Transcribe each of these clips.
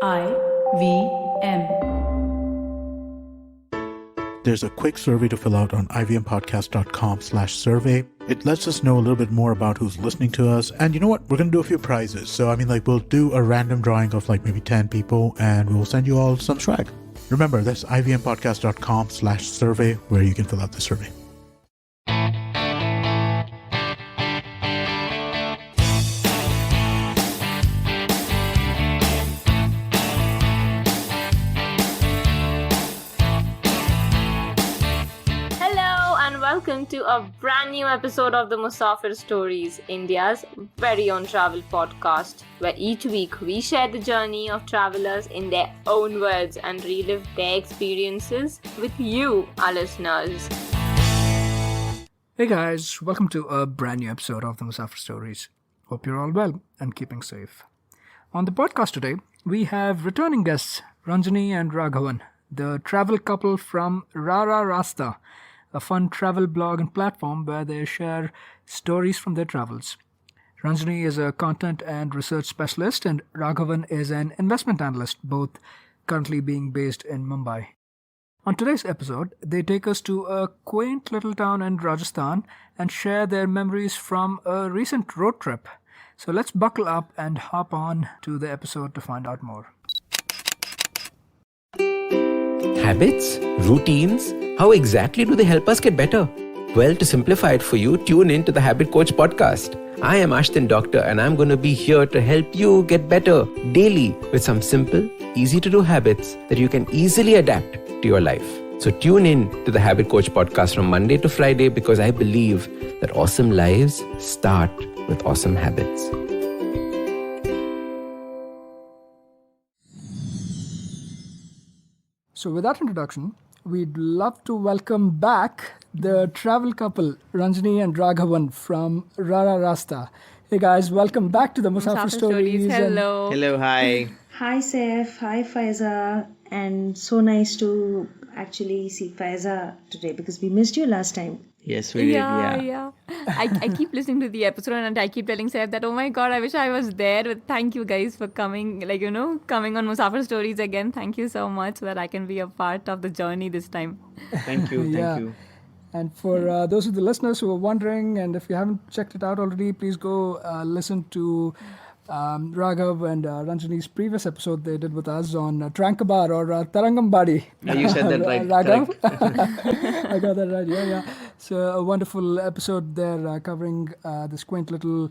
IVM. There's a quick survey to fill out on ivmpodcast.com/survey. It lets us know a little bit more about who's listening to us. And you know what? We're going to do a few prizes. So, we'll do a random drawing of maybe 10 people and we'll send you all some swag. Remember, that's ivmpodcast.com/survey where you can fill out the survey. Welcome to a brand new episode of the Musafir Stories, India's very own travel podcast, where each week we share the journey of travelers in their own words and relive their experiences with you, our listeners. Hey guys, welcome to a brand new episode of the Musafir Stories. Hope you're all well and keeping safe. On the podcast today, we have returning guests Ranjani and Raghavan, the travel couple from Rararaasta, a fun travel blog and platform where they share stories from their travels. Ranjani is a content and research specialist and Raghavan is an investment analyst, both currently being based in Mumbai. On today's episode, they take us to a quaint little town in Rajasthan and share their memories from a recent road trip. So let's buckle up and hop on to the episode to find out more. Habits? Routines? How exactly do they help us get better? Well, to simplify it for you, tune in to the Habit Coach podcast. I am Ashton Doctor and I'm going to be here to help you get better daily with some simple, easy to do habits that you can easily adapt to your life. So tune in to the Habit Coach podcast from Monday to Friday because I believe that awesome lives start with awesome habits. So with that introduction, we'd love to welcome back the travel couple, Ranjani and Raghavan from Rararaasta. Hey guys, welcome back to the Musafir Stories. Hello. Hello, hi. Hi Saif, hi Faiza, and so nice to actually see Faiza today because we missed you last time. Yes, we did, Yeah. I keep listening to the episode and I keep telling Saif that, oh my God, I wish I was there. But thank you guys for coming, coming on Musafir Stories again. Thank you so much that I can be a part of the journey this time. Thank you. And for those of the listeners who are wondering, and if you haven't checked it out already, please go listen to Raghav and Ranjani's previous episode they did with us on Trankabar or Tarangambadi. You said that right. Raghav. I got that right, yeah. So a wonderful episode there covering this quaint little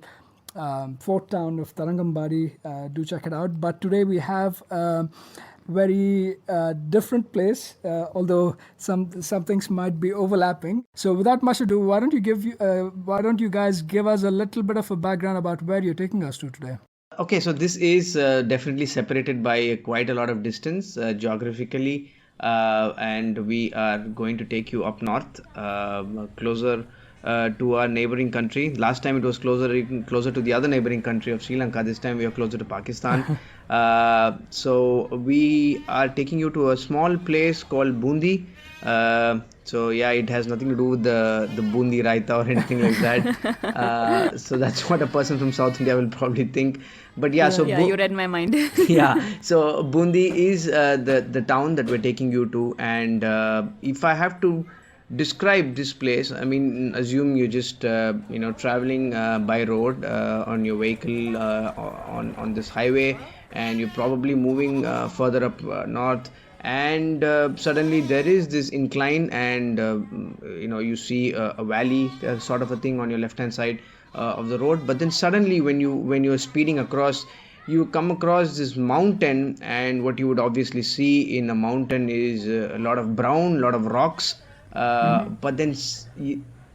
fort town of Tarangambadi. Do check it out. But today we have very different place, although some things might be overlapping. So without much ado, why don't you guys give us a little bit of a background about where you're taking us to today? Okay, so this is definitely separated by quite a lot of distance geographically, and we are going to take you up north, closer to our neighboring country. Last time it was closer to the other neighboring country of Sri Lanka. This time we are closer to Pakistan. So we are taking you to a small place called Bundi. So yeah, it has nothing to do with the Bundi Raita or anything like that. So that's what a person from South India will probably think. But yeah, you read my mind. Yeah, so Bundi is the town that we're taking you to, and if I have to describe this place, assume you're just traveling by road on your vehicle on this highway, and you're probably moving further up north, and suddenly there is this incline, and you see a valley sort of a thing on your left hand side of the road. But then suddenly when you're speeding across, you come across this mountain, and what you would obviously see in a mountain is a lot of brown, a lot of rocks. But then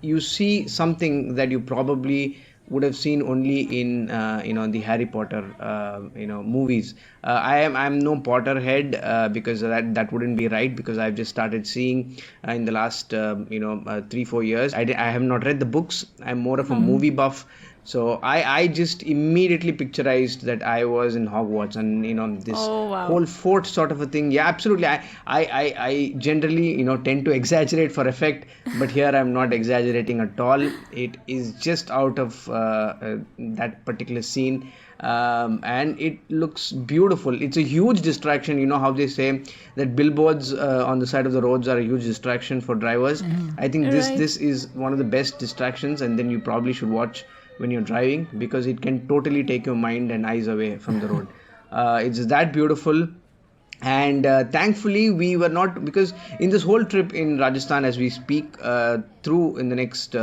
you see something that you probably would have seen only in the Harry Potter movies. I'm no Potterhead because that wouldn't be right, because I've just started seeing in the last 3-4 years. I have not read the books. I'm more of a movie buff. So I just immediately picturized that I was in Hogwarts, and this whole fort sort of a thing. Yeah, absolutely. I generally tend to exaggerate for effect, but here I'm not exaggerating at all. It is just out of that particular scene. and it looks beautiful. It's a huge distraction. You know how they say that billboards on the side of the roads are a huge distraction for drivers. I think this is one of the best distractions, and then you probably should watch when you're driving, because it can totally take your mind and eyes away from the road. It's that beautiful. And thankfully we were not, because in this whole trip in Rajasthan, as we speak through in the next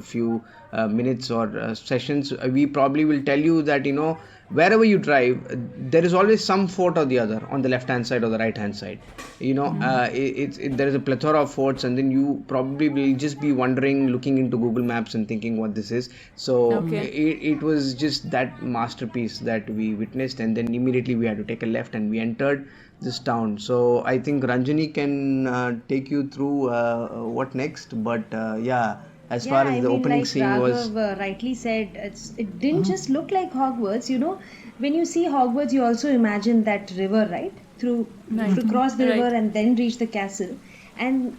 few minutes or sessions, we probably will tell you that, you know, wherever you drive, there is always some fort or the other on the left hand side or the right hand side. You know, there is a plethora of forts, and then you probably will just be wondering, looking into Google Maps and thinking what this is. So it was just that masterpiece that we witnessed, and then immediately we had to take a left and we entered this town. So I think Ranjani can take you through what next, but as far as the opening like scene Raghav was. rightly said, it didn't just look like Hogwarts. You know, when you see Hogwarts, you also imagine that river, right? To cross the river and then reach the castle, and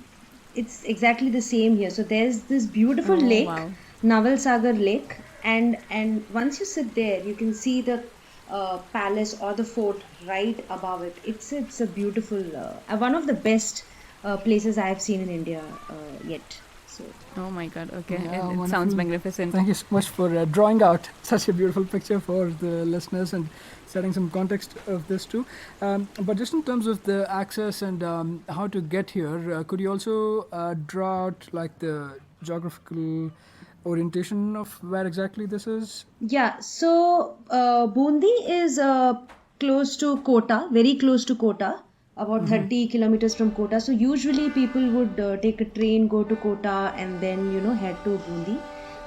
it's exactly the same here. So there's this beautiful lake, Naval Sagar Lake, and once you sit there, you can see the palace or the fort right above it. It's a beautiful, one of the best places I have seen in India yet. So. Oh my God, okay. Yeah, It sounds magnificent. Thank you so much for drawing out such a beautiful picture for the listeners and setting some context of this too. But just in terms of the access and how to get here, could you also draw out like the geographical orientation of where exactly this is? Yeah, so Bundi is close to Kota, very close to Kota, about 30 kilometers from Kota. So usually people would take a train, go to Kota, and then, you know, head to Bundi.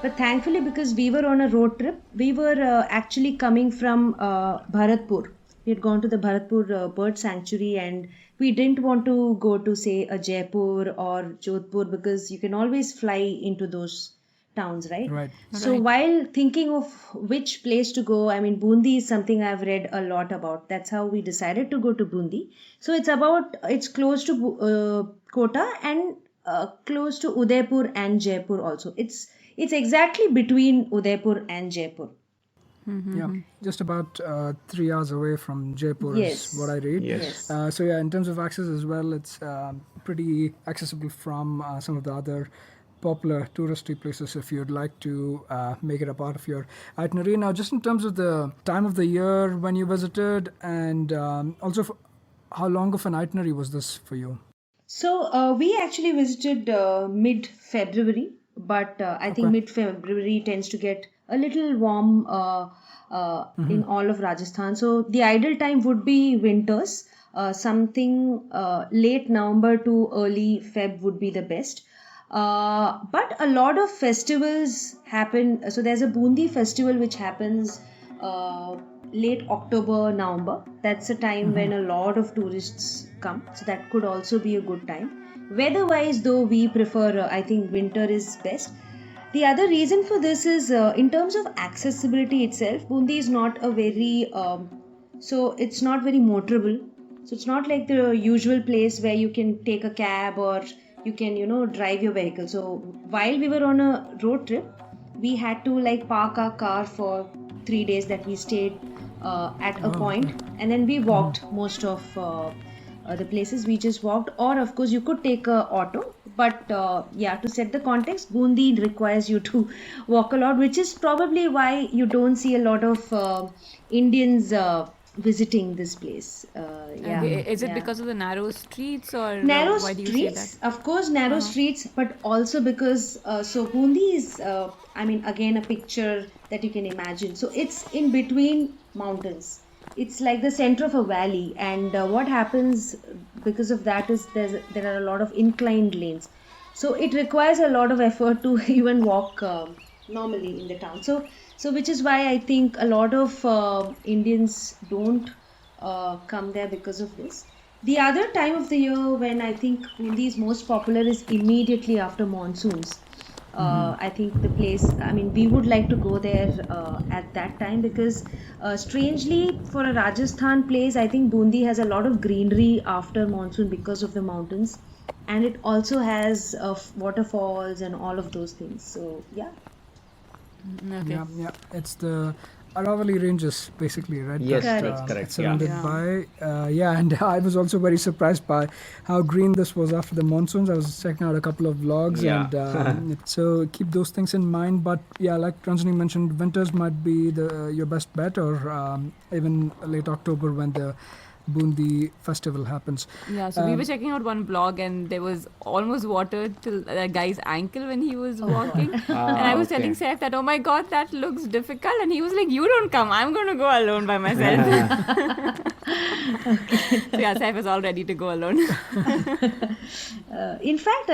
But thankfully, because we were on a road trip, we were actually coming from Bharatpur. We had gone to the Bharatpur bird sanctuary, and we didn't want to go to, say, a Jaipur or Jodhpur, because you can always fly into those towns, right? So while thinking of which place to go, I mean, Bundi is something I've read a lot about. That's how we decided to go to Bundi. So it's close to Kota and close to Udaipur and Jaipur also. It's exactly between Udaipur and Jaipur. Yeah, just about 3 hours away from Jaipur is what I read. Yes. So yeah, in terms of access as well, it's pretty accessible from some of the other popular touristy places if you'd like to make it a part of your itinerary. Now, just in terms of the time of the year when you visited, and also how long of an itinerary was this for you? So we actually visited mid-February, but I think mid-February tends to get a little warm in all of Rajasthan. So the ideal time would be winters. Something late November to early Feb would be the best. But a lot of festivals happen. So there's a Bundi festival which happens late October, November. That's a time when a lot of tourists come. So that could also be a good time. Weather-wise, though, we prefer, I think winter is best. The other reason for this is in terms of accessibility itself, Bundi is not a very, so it's not very motorable. So it's not like the usual place where you can take a cab or you can, you know, drive your vehicle. So while we were on a road trip, we had to like park our car for 3 days that we stayed at a point, and then we walked most of the places. We just walked, or of course you could take a auto, but to set the context, Bundi requires you to walk a lot, which is probably why you don't see a lot of Indians visiting this place. Okay. Is it because of the narrow streets, or Narrow why do you streets, say that? of course, narrow streets, but also because so Bundi is, I mean, again, a picture that you can imagine. So it's in between mountains. It's like the center of a valley, and what happens because of that is there are a lot of inclined lanes. So it requires a lot of effort to even walk normally in the town. So which is why I think a lot of Indians don't come there because of this. The other time of the year when I think Bundi is most popular is immediately after monsoons. I think the place, I mean, we would like to go there at that time because strangely for a Rajasthan place, I think Bundi has a lot of greenery after monsoon because of the mountains, and it also has waterfalls and all of those things. So yeah. Okay. Yeah. It's the Aravali ranges, basically, right? Yes, that, that's correct. it's surrounded Yeah. by. And I was also very surprised by how green this was after the monsoons. I was checking out a couple of vlogs, Yeah. and so keep those things in mind. But yeah, like Ranjani mentioned, winters might be your best bet, or even late October when the Bundi festival happens. Yeah, so we were checking out one blog and there was almost water till the guy's ankle when he was walking. And I was telling Saif that, oh my god, that looks difficult. And he was like, you don't come, I'm going to go alone by myself. So yeah, Saif is all ready to go alone. In fact,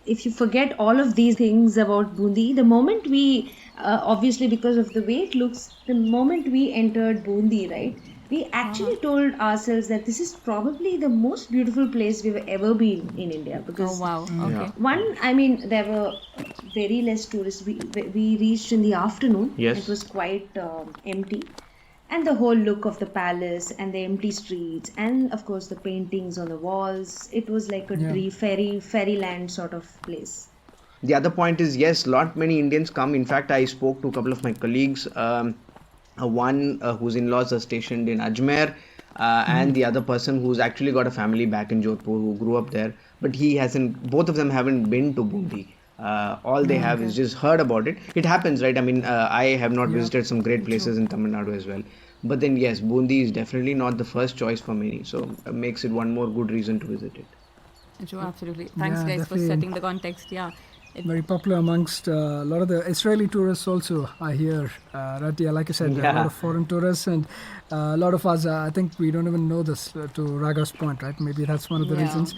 if you forget all of these things about Bundi, the moment we, obviously because of the way it looks, the moment we entered Bundi, right, we actually told ourselves that this is probably the most beautiful place we've ever been in India. Because Oh wow, okay. one, there were very less tourists. We reached in the afternoon. Yes. It was quite empty. And the whole look of the palace and the empty streets and of course the paintings on the walls, it was like a dream, fairyland sort of place. The other point is, yes, lot many Indians come. In fact, I spoke to a couple of my colleagues. One whose in-laws are stationed in Ajmer, and the other person who's actually got a family back in Jodhpur who grew up there. But both of them haven't been to Bundi. All they have is just heard about it. It happens, right? I have not visited some great places in Tamil Nadu as well. But then, yes, Bundi is definitely not the first choice for many. So makes it one more good reason to visit it. True, absolutely. Thanks Yeah, guys definitely. for setting the context. Yeah. Very popular amongst a lot of the Israeli tourists also, I hear. Right, yeah, like I said, a lot of foreign tourists, and a lot of us, I think we don't even know this, to Raghav's point, right? Maybe that's one of the reasons.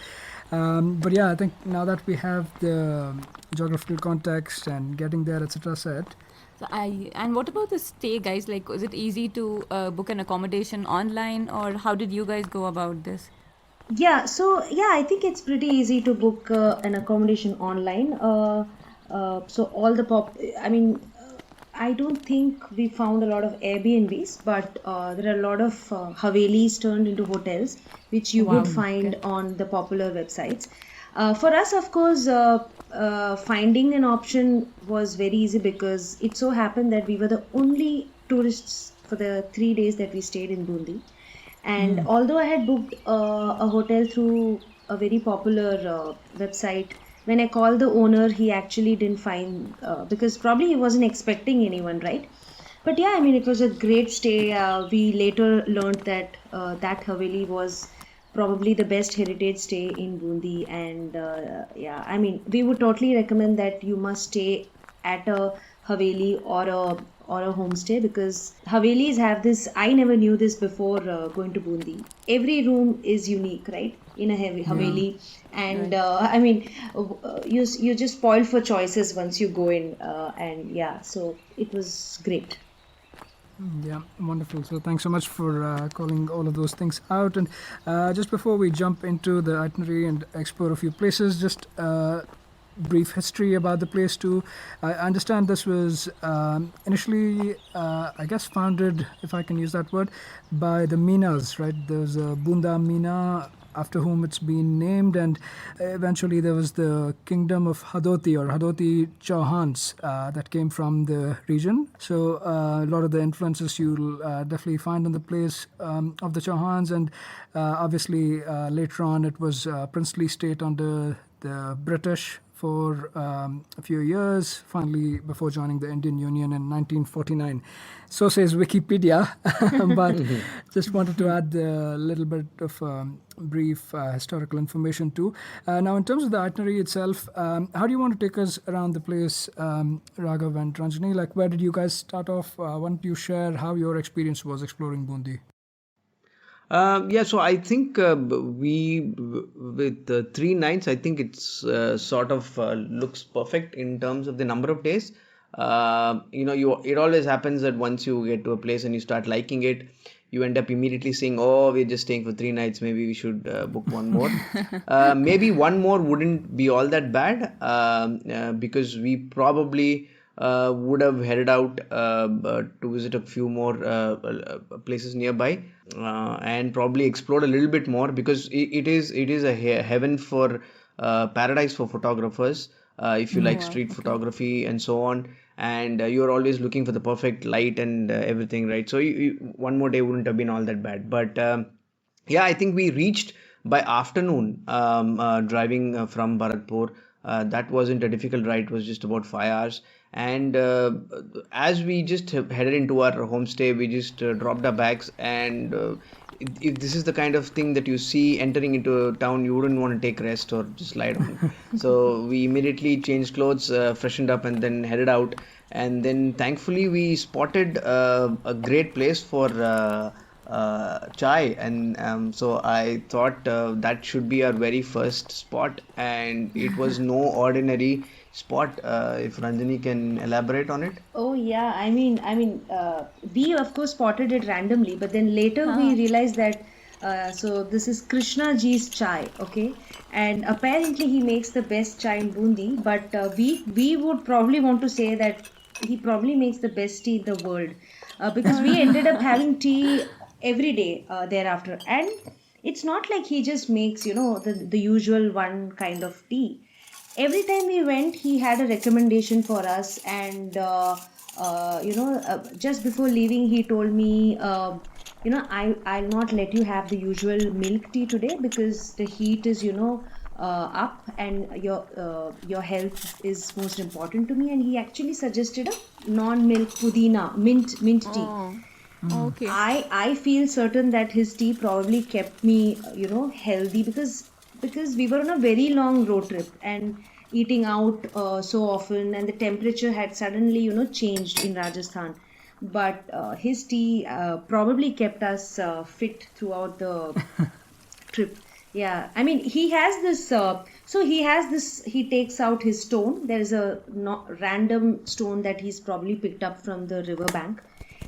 But yeah, I think now that we have the geographical context and getting there, etc. set. So and what about the stay, guys? Like, is it easy to book an accommodation online, or how did you guys go about this? Yeah, so I think it's pretty easy to book an accommodation online. So all the I don't think we found a lot of Airbnbs, but there are a lot of Havelis turned into hotels, which you would find on the popular websites. For us, of course, finding an option was very easy because it so happened that we were the only tourists for the 3 days that we stayed in Bundi. And although I had booked a hotel through a very popular website, when I called the owner, he actually didn't find, because probably he wasn't expecting anyone, right? But yeah, it was a great stay. We later learned that that Haveli was probably the best heritage stay in Bundi. And we would totally recommend that you must stay at a Haveli or a homestay, because Havelis have this. I never knew this before going to Bundi. Every room is unique, right? In a Haveli, and you're just spoiled for choices once you go in, so it was great. Yeah, wonderful. So thanks so much for calling all of those things out. And just before we jump into the itinerary and explore a few places, just brief history about the place too. I understand this was initially, I guess, founded, if I can use that word, by the Minas, right? There's a Bunda Mina, after whom it's been named, and eventually there was the kingdom of Hadoti or Hadoti Chauhans that came from the region. So a lot of the influences you'll definitely find in the place of the Chauhans, and obviously later on it was princely state under the British for a few years, finally before joining the Indian Union in 1949. So says Wikipedia, but just wanted to add a little bit of brief historical information too. Now, in terms of the itinerary itself, how do you want to take us around the place, Raghav and Ranjani? Like, where did you guys start off? Why don't you share how your experience was exploring Bundi? So I think with 3 nights, I think it's sort of looks perfect in terms of the number of days. It always happens that once you get to a place and you start liking it, you end up immediately saying, "Oh, we're just staying for 3 nights. Maybe we should book one more." Maybe one more wouldn't be all that bad, because we probably would have headed out to visit a few more places nearby, and probably explored a little bit more, because it is a heaven for paradise for photographers, if you like street photography and so on. and you're always looking for the perfect light and everything, right? So one more day wouldn't have been all that bad. But yeah, I think we reached by afternoon, driving from Bharatpur. That wasn't a difficult ride. It was just about 5 hours. And as we just headed into our homestay, we just dropped our bags. And if this is the kind of thing that you see entering into a town, you wouldn't want to take rest or just lie down. So we immediately changed clothes, freshened up, and then headed out. And then thankfully we spotted a great place for chai, and so I thought that should be our very first spot, and it was no ordinary spot. If Ranjani can elaborate on it. Oh yeah, we of course spotted it randomly, but then later we realized that so this is Krishnaji's chai, okay, and apparently he makes the best chai in Bundi, but we would probably want to say that he probably makes the best tea in the world, because we ended up having tea every day thereafter, and it's not like he just makes the usual one kind of tea. Every time we went, he had a recommendation for us, and just before leaving, he told me, I'll not let you have the usual milk tea today because the heat is up, and your health is most important to me. And he actually suggested a non-milk pudina mint tea. Oh, okay. I feel certain that his tea probably kept me healthy, because we were on a very long road trip and eating out so often, and the temperature had suddenly changed in Rajasthan. But his tea probably kept us fit throughout the trip. Yeah, I mean, he has this. He takes out his stone. There is a random stone that he's probably picked up from the river bank,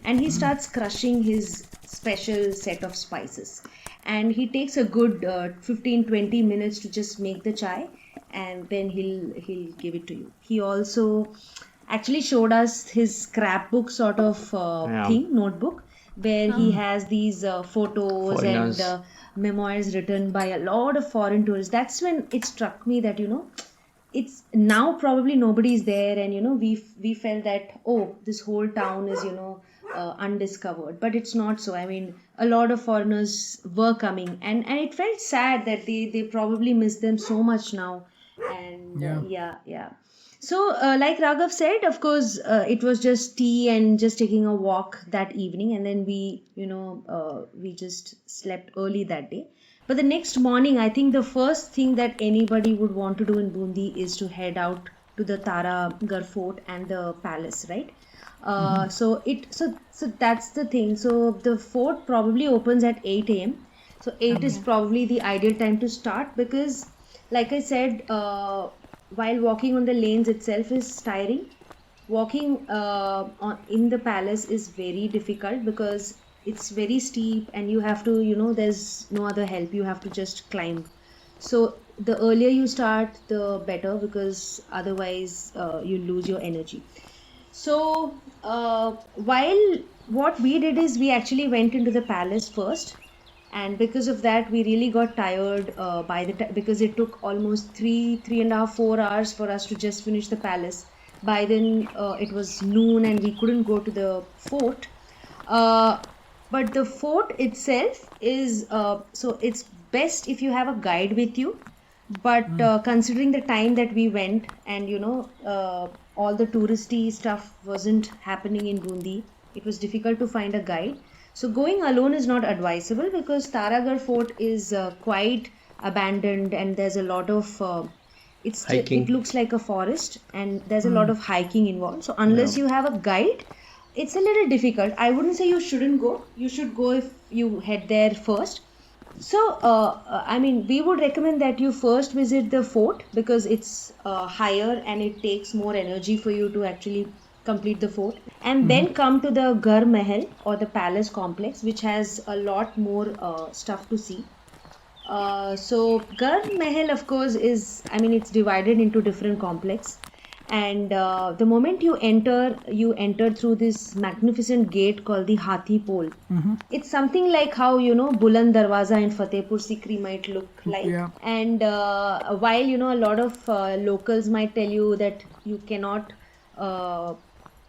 and he starts crushing his special set of spices. And he takes a good 15-20 minutes to just make the chai, and then he'll give it to you. He also actually showed us his scrapbook sort of notebook, where he has these photos Foreigners. and memoirs written by a lot of foreign tourists. That's when it struck me that it's now probably nobody's there, and we felt that, oh, this whole town is undiscovered, but it's not so. I mean, a lot of foreigners were coming, and it felt sad that they probably miss them so much now. And yeah. So like Raghav said, of course, it was just tea and just taking a walk that evening, and then we just slept early that day. But the next morning, I think the first thing that anybody would want to do in Bundi is to head out to the Taragarh fort and the palace, right? So that's the thing. So the fort probably opens at 8 a.m. So 8 is probably the ideal time to start, because, like I said, while walking on the lanes itself is tiring, walking in the palace is very difficult because it's very steep, and you have to, there's no other help. You have to just climb. So the earlier you start, the better, because otherwise you lose your energy. So while what we did is we actually went into the palace first, and because of that we really got tired by the time, because it took almost 3.5-4 hours for us to just finish the palace. By then it was noon and we couldn't go to the fort. But the fort itself is so it's best if you have a guide with you. But considering the time that we went, and all the touristy stuff wasn't happening in Bundi, it was difficult to find a guide. So going alone is not advisable, because Taragarh fort is quite abandoned, and there's a lot of it looks like a forest, and there's a lot of hiking involved. So unless you have a guide, it's a little difficult. I wouldn't say you shouldn't go. You should go if you head there first. So, we would recommend that you first visit the fort, because it's higher and it takes more energy for you to actually complete the fort. And then come to the Garh Mahal, or the palace complex, which has a lot more stuff to see. So, Garh Mahal, of course, it's divided into different complexes. And the moment you enter through this magnificent gate called the Hathi Pole. It's something like how Buland Darwaza in Fatehpur Sikri might look like. Yeah. And while a lot of locals might tell you that you cannot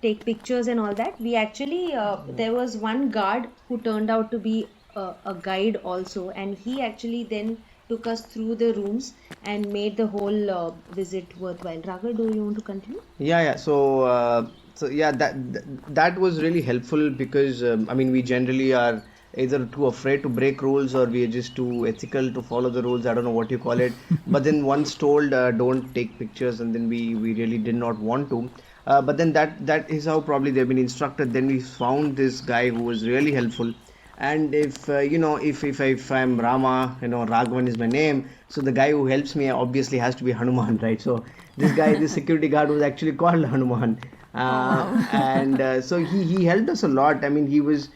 take pictures and all that. We actually, there was one guard who turned out to be a guide also, and he actually then took us through the rooms and made the whole visit worthwhile. Raghav, do you want to continue? Yeah. So yeah, that was really helpful because I mean, we generally are either too afraid to break rules or we are just too ethical to follow the rules. I don't know what you call it. But then once told, don't take pictures, and then we really did not want to. But then that is how probably they've been instructed. Then we found this guy who was really helpful. And if if I'm Rama, Raghavan is my name, so the guy who helps me obviously has to be Hanuman, right? So this security guard was actually called Hanuman, and so he helped us a lot. I mean, he was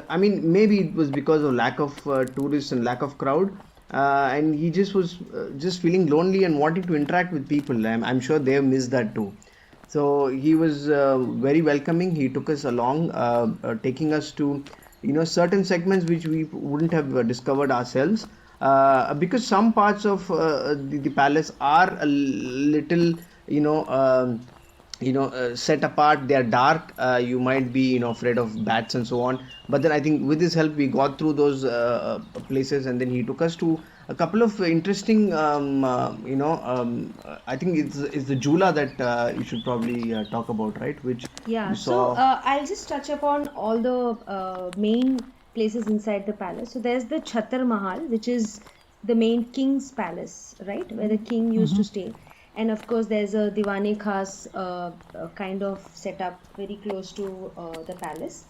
I mean, maybe it was because of lack of tourists and lack of crowd, and he just was just feeling lonely and wanting to interact with people. I'm sure they have missed that too. So he was very welcoming. He took us along, taking us to certain segments which we wouldn't have discovered ourselves, because some parts of the palace are a little set apart. They are dark. You might be afraid of bats and so on. But then I think with his help we got through those places, and then he took us to a couple of interesting I think it's the Jula that you should probably talk about, right? Which Yeah, you so saw. I'll just touch upon all the main places inside the palace. So there's the Chhatar Mahal, which is the main king's palace, right, where the king used to stay. And of course, there's a Diwani Khas kind of setup very close to the palace.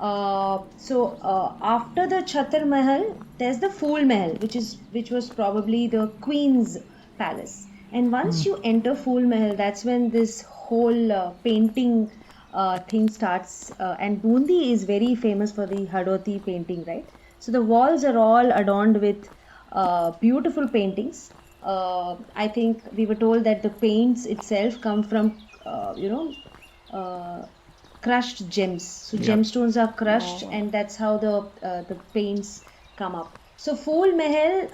After the Chhatar Mahal, there's the Fool Mahal, which was probably the queen's palace. And once you enter Fool Mahal, that's when this whole painting thing starts. And Bundi is very famous for the Hadoti painting, right? So the walls are all adorned with beautiful paintings. I think we were told that the paints itself come from, crushed gems. So gemstones are crushed, and that's how the paints come up. So Fool Mahal,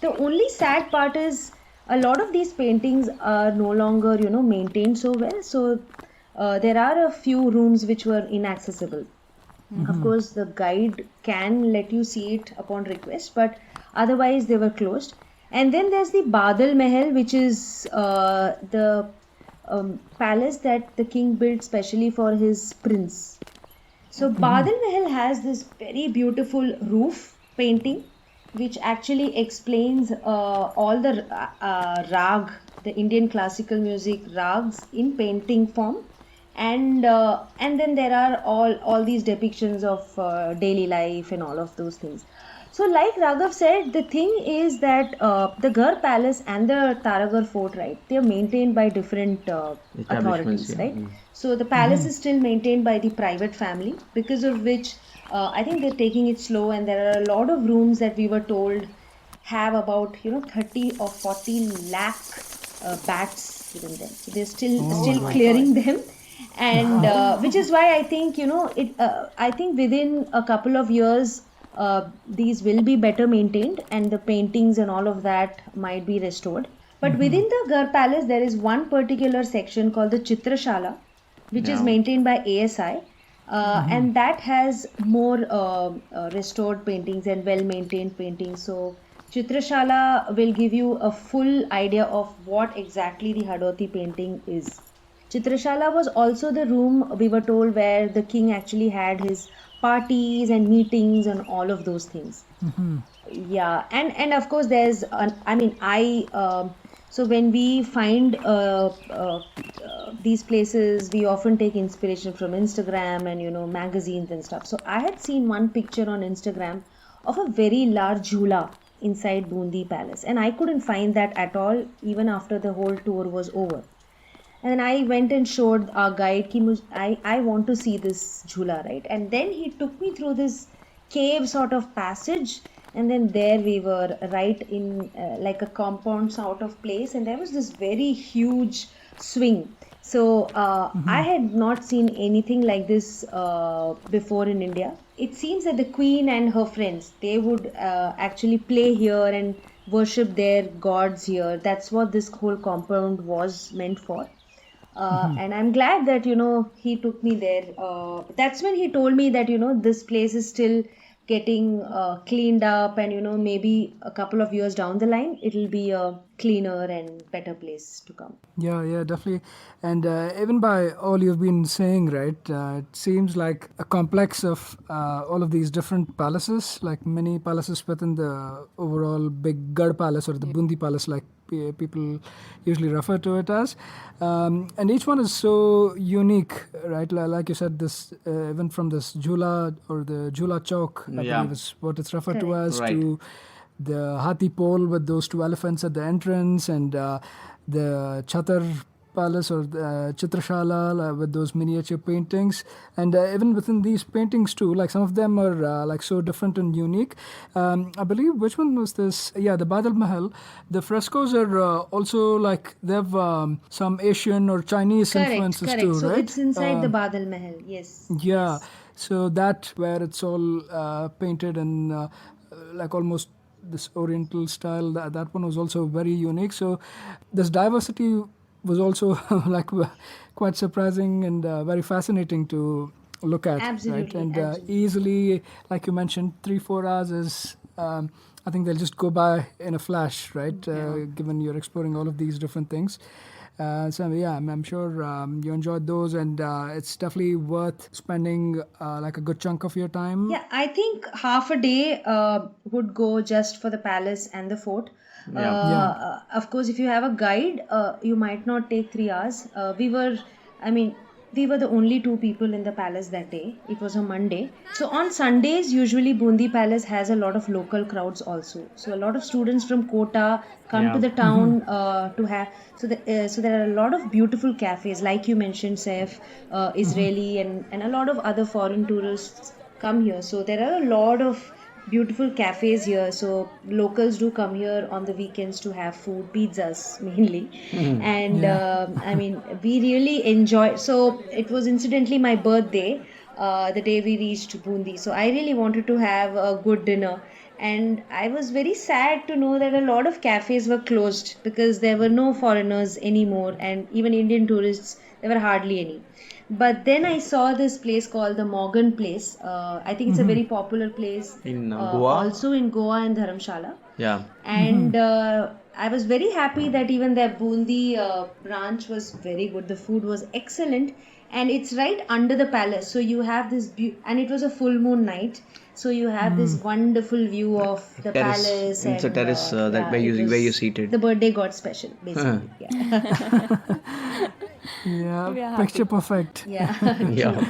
the only sad part is a lot of these paintings are no longer maintained so well. So there are a few rooms which were inaccessible. Of course, the guide can let you see it upon request, but otherwise they were closed. And then there's the Badal Mahal, which is the palace that the king built specially for his prince. So Badal Mahal has this very beautiful roof painting, which actually explains all the rag, the Indian classical music rags in painting form. And then there are all these depictions of daily life and all of those things. So like Raghav said, the thing is that the Ghar Palace and the Taragarh Fort, right, they are maintained by different authorities, right? So the palace is still maintained by the private family, because of which I think they're taking it slow, and there are a lot of rooms that we were told have about 30 or 40 lakh bats within them. So they're still clearing them. And which is why I think I think within a couple of years these will be better maintained, and the paintings and all of that might be restored. But within the Ghar Palace, there is one particular section called the Chitrashala, which is maintained by ASI, and that has more restored paintings and well maintained paintings. So Chitrashala will give you a full idea of what exactly the Hadoti painting is. Chitrashala was also the room, we were told, where the king actually had his parties and meetings and all of those things. Yeah, and of course there's so when we find these places, we often take inspiration from Instagram and magazines and stuff. So I had seen one picture on Instagram of a very large jhula inside Bundi Palace, and I couldn't find that at all even after the whole tour was over. And I went and showed our guide, I want to see this jhula, right? And then he took me through this cave sort of passage, and then there we were right in like a compound sort of place, and there was this very huge swing. So I had not seen anything like this before in India. It seems that the queen and her friends, they would actually play here and worship their gods here. That's what this whole compound was meant for. And I'm glad that he took me there. That's when he told me that this place is still getting cleaned up, and maybe a couple of years down the line it'll be a cleaner and better place to come. Yeah, definitely. And even by all you've been saying, right, it seems like a complex of all of these different palaces, like many palaces within the overall big Gad Palace or the Bundi Palace, like people usually refer to it as. And each one is so unique, right? Like you said, this even from this Jhula or the Jhula Chowk, I believe is what it's referred to as, Right. to the Hathi Pole with those two elephants at the entrance, and the Chatar Palace or the Chitrashala with those miniature paintings. And even within these paintings too, like some of them are like so different and unique. I believe, which one was this? Yeah, the Badal Mahal. The frescoes are also like they have some Asian or Chinese influences Correct. too, So right? it's inside the Badal Mahal. Yes. Yeah. Yes. So that where it's all painted in like almost this oriental style, that one was also very unique. So this diversity was also like quite surprising and very fascinating to look at. Absolutely, Right? And absolutely. easily, like you mentioned, 3-4 hours is I think they'll just go by in a flash, right? Given you're exploring all of these different things. So yeah, I'm sure you enjoyed those, and it's definitely worth spending like a good chunk of your time. Yeah, I think half a day would go just for the palace and the fort. Of course, if you have a guide, you might not take 3 hours. We were the only two people in the palace that day. It was a Monday. So on Sundays, usually Bundi Palace has a lot of local crowds also. So a lot of students from Kota come to the town to have. So there are a lot of beautiful cafes, like you mentioned, Saif, Israeli, and a lot of other foreign tourists come here. So there are a lot of beautiful cafes here. So locals do come here on the weekends to have food, pizzas mainly. And we really enjoy. So it was incidentally my birthday the day we reached Bundi. So I really wanted to have a good dinner. And I was very sad to know that a lot of cafes were closed because there were no foreigners anymore, and even Indian tourists, there were hardly any. But then I saw this place called the Morgan Place. I think it's a very popular place In Goa? also in Goa and Dharamshala. Yeah. And I was very happy that even their Bundi branch was very good. The food was excellent, and it's right under the palace. So you have this and it was a full moon night. So you have this wonderful view of the Terrace. palace. It's a terrace that where you seated. The birthday got special, basically. Yeah. Yeah, picture perfect. Yeah. Yeah.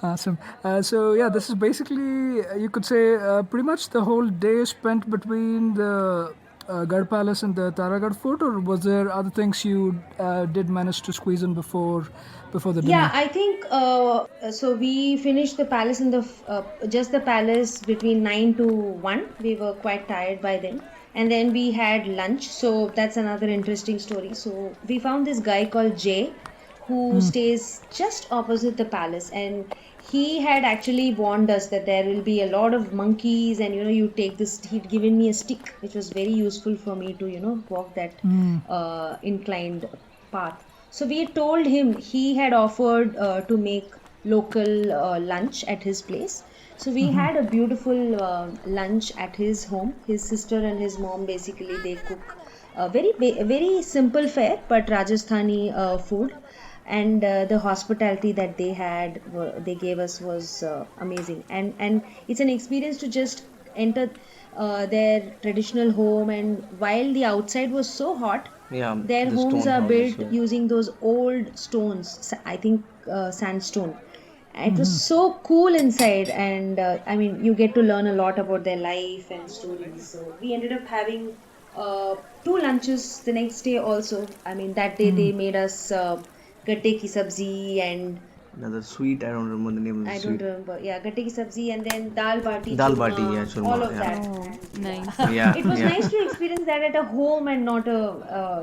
Awesome. So yeah, this is basically you could say pretty much the whole day spent between the Gad Palace and the Taragad Fort, or was there other things you did manage to squeeze in before the dinner? Yeah, I think so. We finished the palace in the just the palace between 9 to 1. We were quite tired by then, and then we had lunch. So that's another interesting story. So we found this guy called Jay, who stays just opposite the palace, and he had actually warned us that there will be a lot of monkeys, and you take this. He'd given me a stick, which was very useful for me to walk that inclined path. So we told him he had offered to make local lunch at his place. So we had a beautiful lunch at his home. His sister and his mom, basically, they cook very simple fare, but Rajasthani food. And the hospitality that they gave us was amazing. And it's an experience to just enter their traditional home, and while the outside was so hot, Yeah. their the homes stone are houses, built yeah. using those old stones, I think sandstone. It was so cool inside, and you get to learn a lot about their life and stories. So we ended up having 2 lunches the next day also. That day they made us gatte ki sabzi and Another sweet, I don't remember the name of the I sweet. don't remember. Yeah, gatte ki sabzi, and then dal bati, Dal churma, bati, yeah, churma, all of yeah. that. Oh, And, nice. Yeah. it was yeah. nice to experience that at a home and not a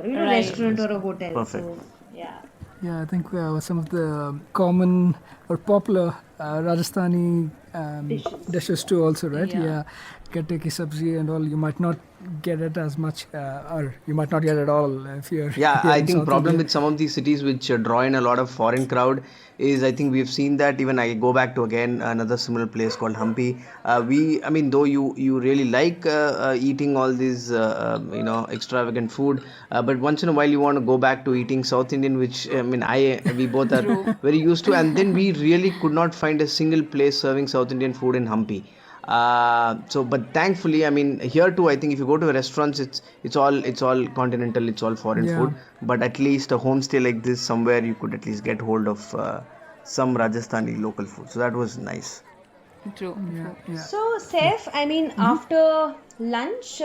Right. restaurant or a hotel. Perfect. So yeah. Yeah, I think some of the common or popular Rajasthani dishes too also, right? Yeah. Yeah. gatte ki sabzi and all, you might not get it as much, or you might not get it all if you're Yeah, here I in think South problem India. with some of these cities which draw in a lot of foreign crowd is I think we've seen that. Even I go back to again another similar place called Hampi. I mean, though you really like eating all these extravagant food, but once in a while you want to go back to eating South Indian, which I mean we both are True. very used to, and then we really could not find a single place serving South Indian food in Hampi. But thankfully, I mean, here too, I think if you go to restaurants, it's all continental, it's all foreign Yeah. food. But at least a homestay like this, somewhere you could at least get hold of some Rajasthani local food. So that was nice. True. Yeah. Yeah. So, Saif, I mean, after lunch,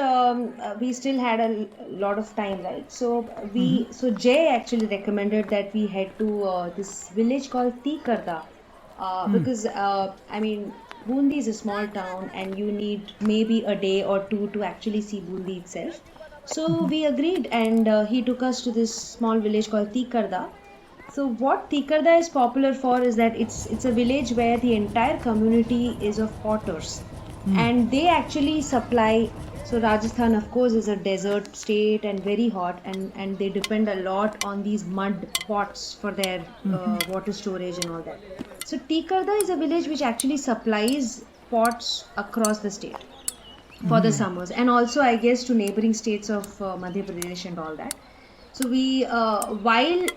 we still had a lot of time, right? So Jay actually recommended that we head to this village called Tikarda, because I mean, Bundi is a small town, and you need maybe a day or two to actually see Bundi itself. So we agreed, and he took us to this small village called Tikarda. So what Tikarda is popular for is that it's a village where the entire community is of potters, and they actually supply. So Rajasthan, of course, is a desert state and very hot, and they depend a lot on these mud pots for their water storage and all that. So Tikarda is a village which actually supplies pots across the state for the summers, and also I guess to neighboring states of Madhya Pradesh and all that. So we, while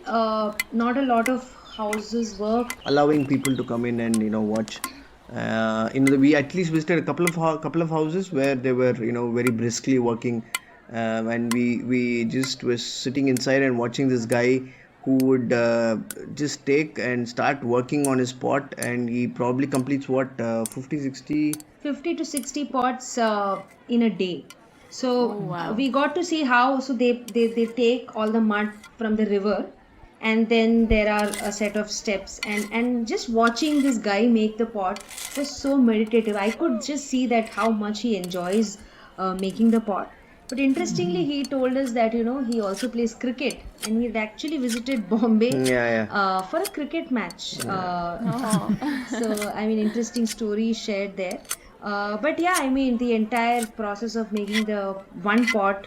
not a lot of houses were Allowing people to come in and watch. We at least visited a couple of houses where they were very briskly working, and we just was sitting inside and watching this guy who would just take and start working on his pot, and he probably completes what 50 60. 50 to 60 pots in a day. So Oh, wow. we got to see how, so they take all the mud from the river, and then there are a set of steps, and just watching this guy make the pot was so meditative. I could just see that how much he enjoys making the pot. But interestingly, he told us that he also plays cricket, and he had actually visited Bombay Yeah, yeah. for a cricket match. Oh. So I mean, interesting story shared there. But yeah, I mean, the entire process of making the one pot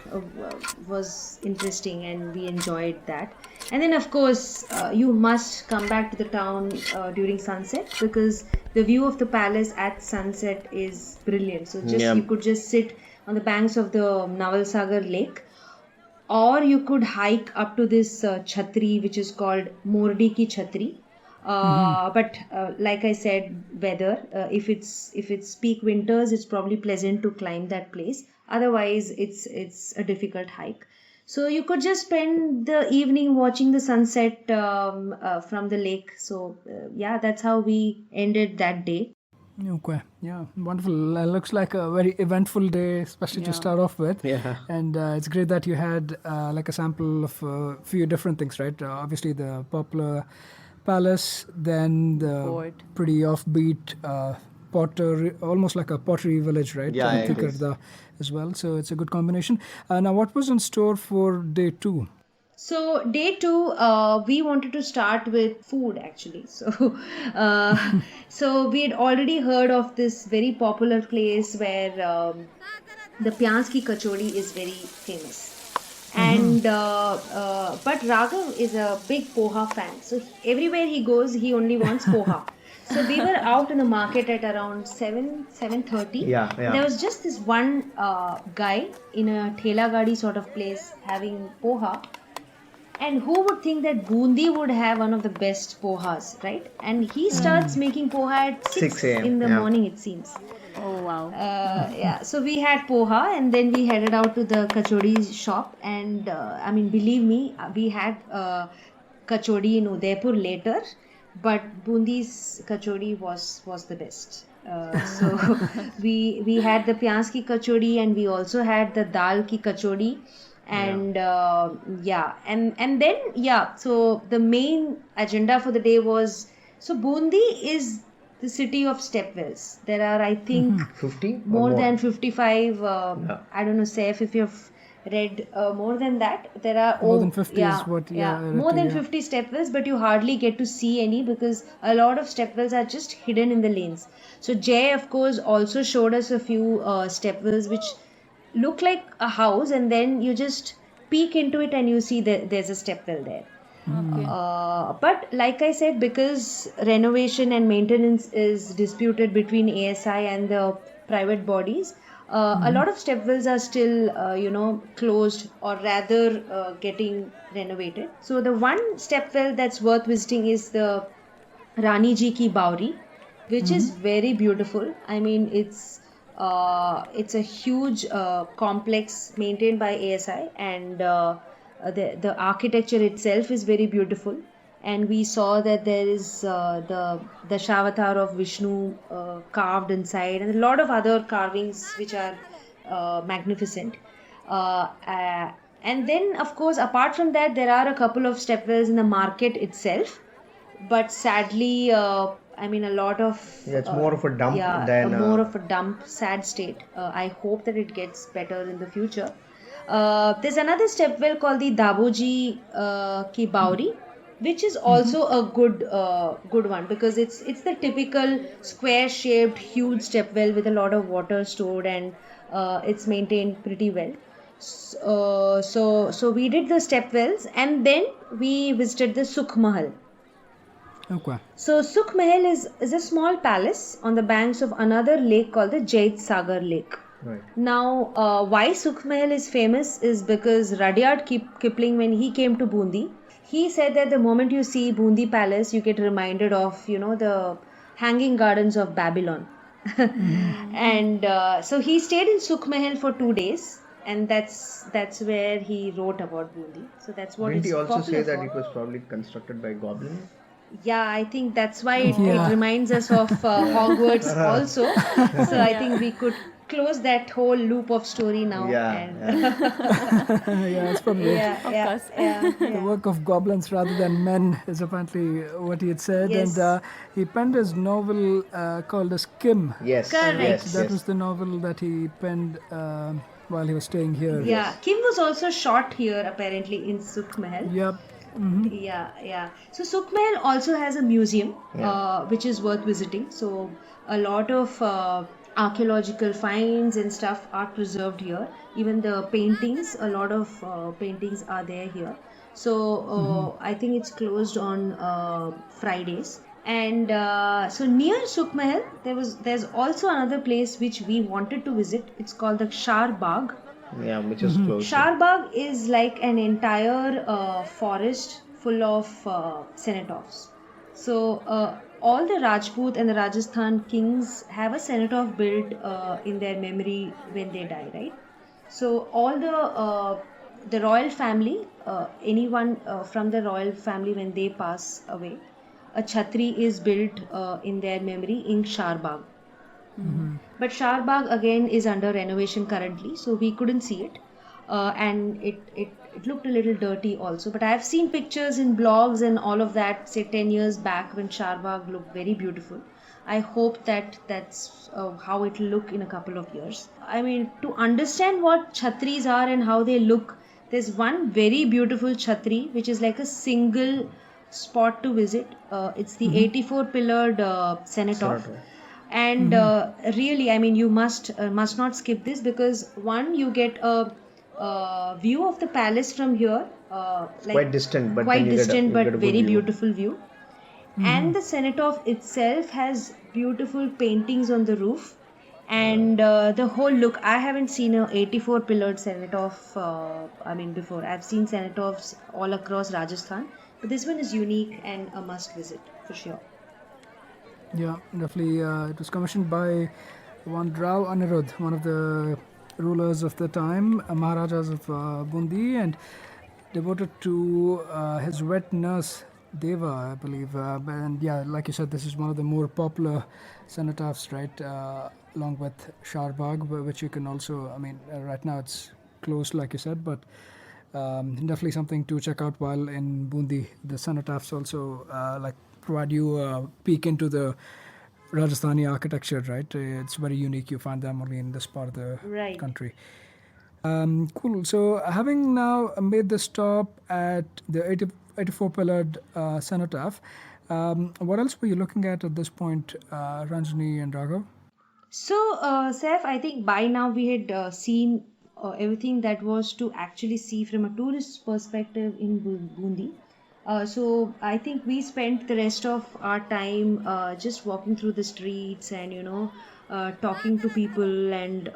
was interesting, and we enjoyed that. And then, of course, you must come back to the town during sunset, because the view of the palace at sunset is brilliant. So Yeah. you could just sit on the banks of the Naval Sagar Lake, or you could hike up to this chhatri, which is called Mordi ki chhatri. But like I said, weather, if it's peak winters, it's probably pleasant to climb that place. Otherwise, it's a difficult hike. So you could just spend the evening watching the sunset from the lake. So yeah, that's how we ended that day. Okay, yeah, wonderful. Looks like a very eventful day, especially to Yeah. start off with. Yeah. And it's great that you had like a sample of a few different things, right? Obviously, the popular palace, then the Fort. pretty offbeat potter, almost like a pottery village, right? Yeah, it is. Tikarda as well. So it's a good combination. Now, what was in store for day two? So day two, we wanted to start with food actually. So, so we had already heard of this very popular place where the Pyans ki kachori is very famous. And but Raghav is a big poha fan. So everywhere he goes, he only wants poha. So we were out in the market at around 7:30. Yeah, yeah. There was just this one guy in a thela gadi sort of place having poha. And who would think that Bundi would have one of the best pohas, right? And he starts making poha at 6 a.m., in the yeah. morning, it seems. Oh, wow. Yeah, so we had poha, and then we headed out to the kachori shop. And I mean, believe me, we had kachori in Udaipur later, but Bundi's kachori was the best. So we had the pyans ki kachori, and we also had the dal ki kachori. And yeah, and then yeah, so the main agenda for the day was, so Bundi is the city of stepwells. There are, I think, 50 or more than 55. Yeah. I don't know, Saif, if you've read more than that. There are More than 50 is what, I read more too, than yeah. 50 step wells, but you hardly get to see any because a lot of step wells are just hidden in the lanes. So Jay, of course, also showed us a few step wells which look like a house, and then you just peek into it and you see that there's a step well there. Okay. But like I said, because renovation and maintenance is disputed between ASI and the private bodies, a lot of step wells are still, closed or rather getting renovated. So the one step well that's worth visiting is the Rani Ji Ki Bauri, which is very beautiful. I mean, it's a huge complex maintained by ASI, and the architecture itself is very beautiful. And we saw that there is the Shavatar of Vishnu carved inside, and a lot of other carvings which are magnificent. Uh, uh, and then, of course, apart from that, there are a couple of stepwells in the market itself, but sadly, I mean, a lot of It's more of a dump than more of a dump, sad state. I hope that it gets better in the future. There's another stepwell called the Daboji Ki Bauri, which is also a good one because it's the typical square shaped huge stepwell with a lot of water stored, and it's maintained pretty well. So we did the stepwells, and then we visited the Sukh Mahal. Okay. So Sukh Mahal is a small palace on the banks of another lake called the Jait Sagar Lake. Right. Now, why Sukh Mahal is famous is because Rudyard Kipling, when he came to Bundi, he said that the moment you see Bundi Palace, you get reminded of, the hanging gardens of Babylon. And so he stayed in Sukh Mahal for 2 days, and that's where he wrote about Bundi. So that's what Didn't it's he also popular say that for. it was probably constructed by goblins? Yeah, I think that's why it Yeah. reminds us of Hogwarts also. So I think we could close that whole loop of story now. And Yeah, it's probably yeah, course. the work of goblins rather than men is apparently what he had said. Yes. And he penned his novel called as Kim. Yes. Correct. Yes. That yes. was the novel that he penned while he was staying here. Yeah, Kim was also shot here apparently in Sukh Mahal. Yep. Yeah. So Sukh Mahal also has a museum, which is worth visiting. So a lot of archaeological finds and stuff are preserved here. Even the paintings, a lot of paintings are there here. So I think it's closed on Fridays. And so near Sukh Mahal, there's also another place which we wanted to visit. It's called the Shar Bagh. Yeah, which is close. Sharbagh is like an entire forest full of cenotaph. So all the Rajput and the Rajasthan kings have a cenotaph built in their memory when they die, right? So all the royal family, anyone from the royal family when they pass away, a chhatri is built in their memory in Sharbagh. But Sharbagh again is under renovation currently, so we couldn't see it. And it looked a little dirty also. But I have seen pictures in blogs and all of that, say 10 years back when Sharbagh looked very beautiful. I hope that's how it will look in a couple of years. I mean, to understand what chhatris are and how they look, there's one very beautiful chatri which is like a single spot to visit. It's the 84 pillared cenotaph. And really, I mean, you must not skip this because one, you get a view of the palace from here, like Quite distant, but quite then you get a- distant, you but get a good very view. beautiful view. And the cenotaph itself has beautiful paintings on the roof, and the whole look. I haven't seen a 84 pillared cenotaph. I mean, before I've seen cenotaphs all across Rajasthan, but this one is unique and a must visit for sure. Yeah, definitely. It was commissioned by one Rao Anirudh, one of the rulers of the time, Maharajas of Bundi, and devoted to his wet nurse Deva, I believe. And yeah, like you said, this is one of the more popular cenotaphs, right? Along with Sharbagh, which you can also, I mean, right now it's closed, like you said, but definitely something to check out while in Bundi. The cenotaphs also like provide you a peek into the Rajasthani architecture, right? It's very unique. You find them only in this part of the Right. country. Cool. So, having now made the stop at the 84-pillared cenotaph, what else were you looking at this point, Ranjani and Raghav? So, Saif, I think by now we had seen everything that was to actually see from a tourist perspective in Bundi. So, I think we spent the rest of our time just walking through the streets and, talking to people. And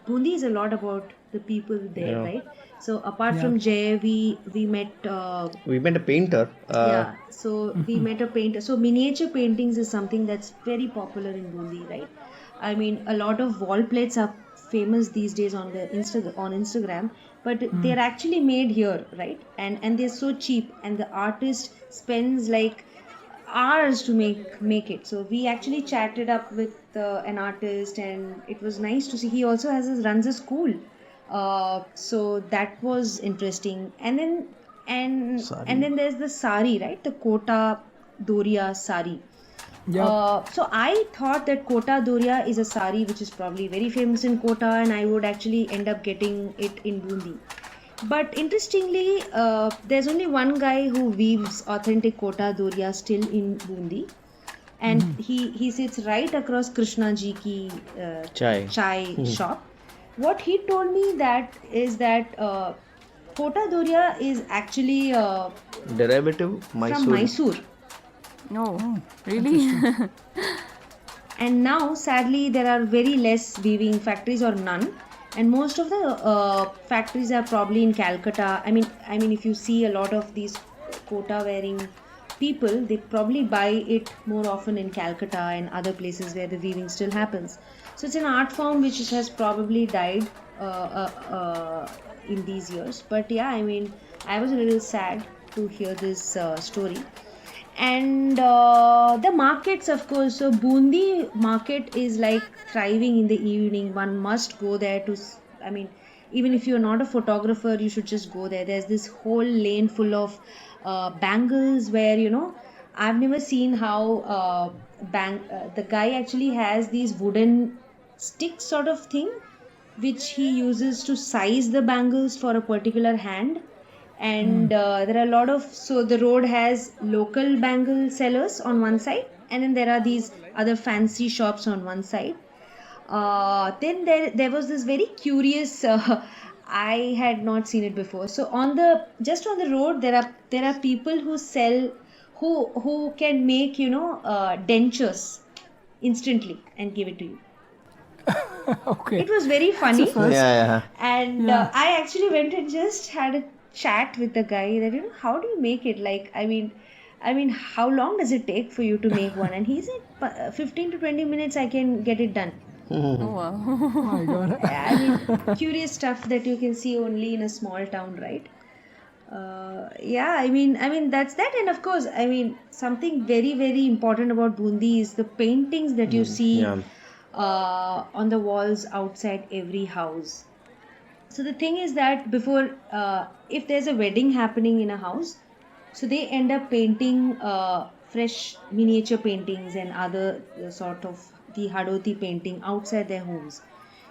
Bundi is a lot about the people there, Yeah. right? So, apart Yeah. from Jay, we met. We met a painter. Yeah, so we met a painter. So miniature paintings is something that's very popular in Bundi, right? I mean, a lot of wall plates are famous these days on the Instagram, but they're actually made here, right? And they're so cheap, and the artist spends like hours to make it. So we actually chatted up with an artist, and it was nice to see. He also runs a school, so that was interesting. And then there's the sari, right? The Kota Dorya sari. Yep. So I thought that Kota Dorya is a sari which is probably very famous in Kota, and I would actually end up getting it in Bundi. But interestingly, there's only one guy who weaves authentic Kota Dorya still in Bundi, and he sits right across Krishnaji ki chai shop. What he told me that Kota Dorya is actually Derivative from Mysore. Mysore. No, really? And now sadly there are very less weaving factories or none, and most of the factories are probably in Calcutta. I mean if you see a lot of these Kota wearing people, they probably buy it more often in Calcutta and other places where the weaving still happens. So it's an art form which has probably died in these years. But yeah, I mean, I was a little sad to hear this story. And the markets, of course. So Bundi market is like thriving in the evening. One must go there to. I mean, even if you're not a photographer, you should just go there. There's this whole lane full of bangles where I've never seen how the guy actually has these wooden sticks sort of thing which he uses to size the bangles for a particular hand. And there are a lot of, so the road has local bangle sellers on one side, and then there are these other fancy shops on one side. Then there was this very curious I had not seen it before. So on the road there are people who sell, who can make dentures instantly and give it to you. Okay. It was very funny. Yeah. And I actually went and just had a chat with the guy that how do you make it, like I mean how long does it take for you to make one? And he said 15 to 20 minutes I can get it done. Oh, wow. My God. I mean, curious stuff that you can see only in a small town, right? Yeah, I mean that's that. And of course, I mean, something very very important about Bundi is the paintings that you see Yeah. on the walls outside every house. So the thing is that before, if there's a wedding happening in a house, so they end up painting fresh miniature paintings and other sort of the Hadoti painting outside their homes.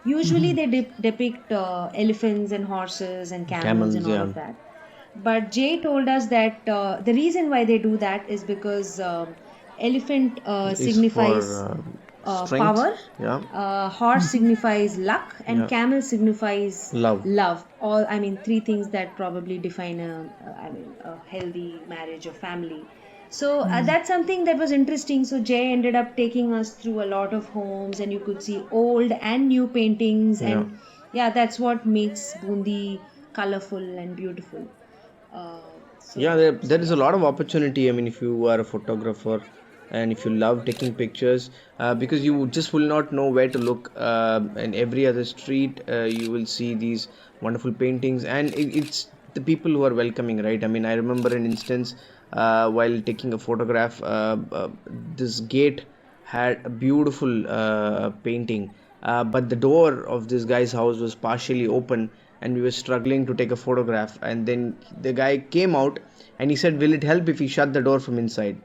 Usually they depict elephants and horses and camels and all Camels, of that. But Jay told us that the reason why they do that is because elephant Is signifies for strength. power, Yeah. horse signifies luck, and Yeah. camel signifies Love. All, I mean, three things that probably define a healthy marriage or family. So that's something that was interesting. So Jay ended up taking us through a lot of homes, and you could see old and new paintings, and that's what makes Bundi colorful and beautiful. Yeah, there is a lot of opportunity. I mean, if you are a photographer and if you love taking pictures, because you just will not know where to look. In every other street, you will see these wonderful paintings, and it's the people who are welcoming, right? I mean, I remember an instance while taking a photograph. This gate had a beautiful painting, but the door of this guy's house was partially open, and we were struggling to take a photograph. And then the guy came out and he said, "Will it help if we shut the door from inside?"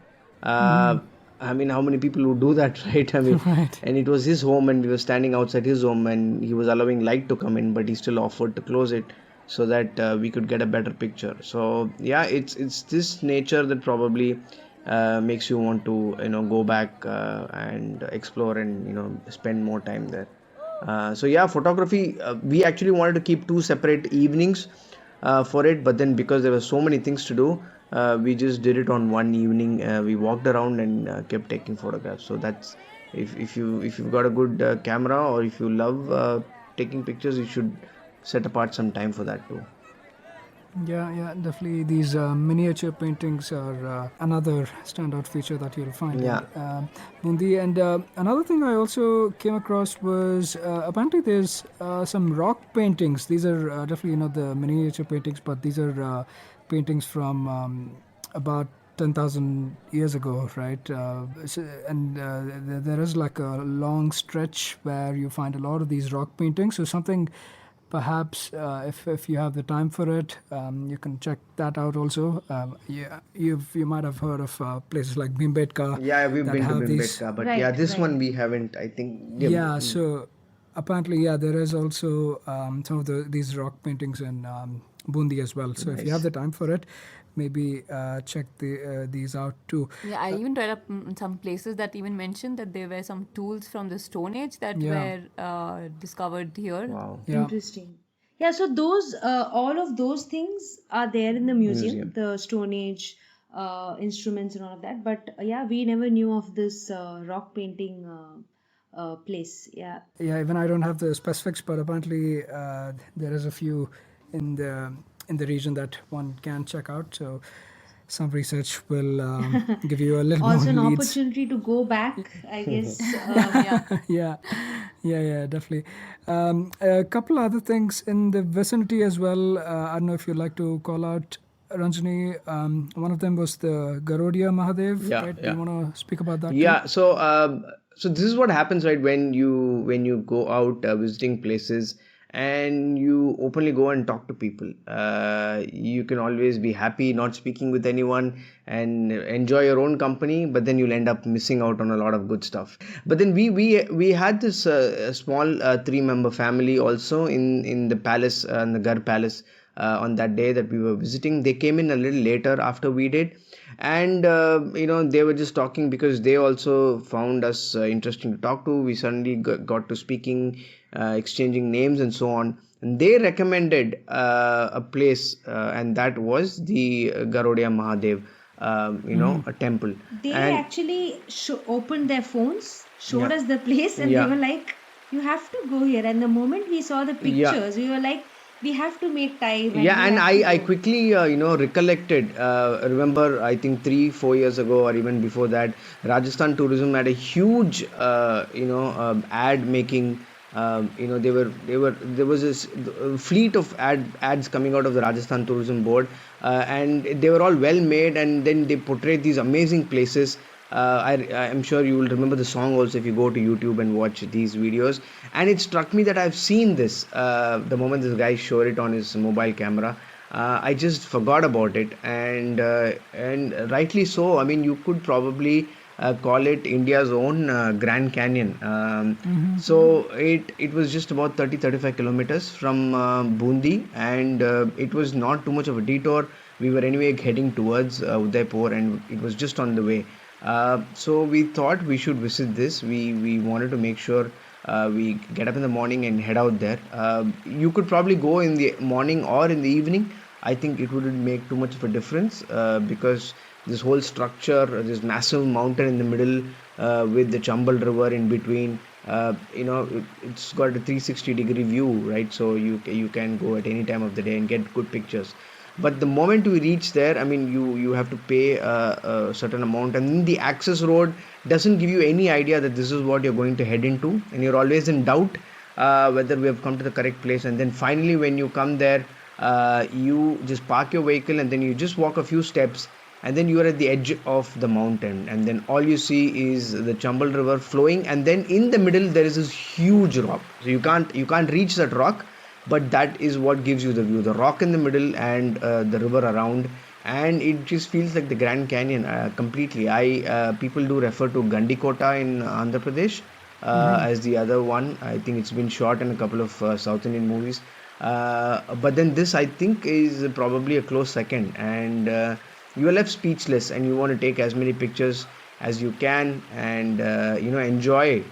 I mean, how many people would do that, right? I mean, and it was his home, and we were standing outside his home, and he was allowing light to come in, but he still offered to close it so that we could get a better picture. So yeah, it's this nature that probably makes you want to go back and explore and spend more time there. So yeah, photography. We actually wanted to keep two separate evenings for it, but then because there were so many things to do, we just did it on one evening. We walked around and kept taking photographs. So that's if you've got a good camera, or if you love taking pictures, you should set apart some time for that too. Yeah, definitely. These miniature paintings are another standout feature that you'll find Yeah. in Bundi. And another thing I also came across was apparently there's some rock paintings. These are definitely not the miniature paintings, but these are paintings from about 10,000 years ago, right? And there is like a long stretch where you find a lot of these rock paintings. So something perhaps if you have the time for it, you can check that out also. You might have heard of places like Bhimbetka. Yeah, we've that been to have these. Bhimbetka, but Right, yeah, this right. one we haven't. I think. Yeah, so apparently, there is also some of these rock paintings in Bundi as well. So if you have the time for it, maybe check these out too. Yeah, I even read up some places that even mentioned that there were some tools from the Stone Age that Yeah. were discovered here. Wow. Yeah. Interesting. Yeah, so those all of those things are there in the museum, the Stone Age instruments and all of that. But yeah, we never knew of this rock painting place. Yeah. Yeah, even I don't have the specifics, but apparently there is a few in the region that one can check out. So some research will give you a little Also, an more leads. opportunity to go back, I guess. Yeah, definitely. A couple other things in the vicinity as well. I don't know if you'd like to call out, Ranjani. One of them was the Garodia Mahadev. Yeah, right? yeah. You want to speak about that? too? Yeah, so this is what happens, right, when you go out visiting places and you openly go and talk to people. You can always be happy not speaking with anyone and enjoy your own company, but then you'll end up missing out on a lot of good stuff. But then we had this small 3-member family also in the palace, the Gar Palace, on that day that we were visiting. They came in a little later after we did, and they were just talking because they also found us interesting to talk to. We suddenly got to speaking, exchanging names and so on, and they recommended a place, and that was the Garodia Mahadev, a temple. They And actually opened their phones, showed Yeah. us the place, and Yeah. they were like, "You have to go here." And the moment we saw the pictures, we were like, "We have to make time." Yeah, we and have to I go." quickly recollected, remember, I think 3-4 years ago or even before that, Rajasthan tourism had a huge ad making. There was this fleet of ads coming out of the Rajasthan tourism board, and they were all well made, and then they portrayed these amazing places. I'm sure you will remember the song also if you go to YouTube and watch these videos. And it struck me that I've seen this the moment this guy showed it on his mobile camera. I just forgot about it, and rightly so. I mean, you could probably call it India's own Grand Canyon. So it was just about 30-35 kilometers from Bundi, and it was not too much of a detour. We were anyway heading towards Udaipur, and it was just on the way. So we thought we should visit this. We wanted to make sure we get up in the morning and head out there. You could probably go in the morning or in the evening. I think it wouldn't make too much of a difference because this whole structure, this massive mountain in the middle with the Chambal River in between, it's got a 360-degree view, right? So you can go at any time of the day and get good pictures. But the moment we reach there, I mean, you have to pay a certain amount, and the access road doesn't give you any idea that this is what you're going to head into, and you're always in doubt whether we have come to the correct place. And then finally, when you come there, you just park your vehicle, and then you just walk a few steps, and then you are at the edge of the mountain, and then all you see is the Chambal River flowing, and then in the middle there is this huge rock. So you can't reach that rock, but that is what gives you the view, the rock in the middle and the river around. and it just feels like the Grand Canyon completely. People do refer to Kota in Andhra Pradesh as the other one. I think it's been shot in a couple of South Indian movies. But then this, I think, is probably a close second, and you are left speechless, and you want to take as many pictures as you can, and enjoy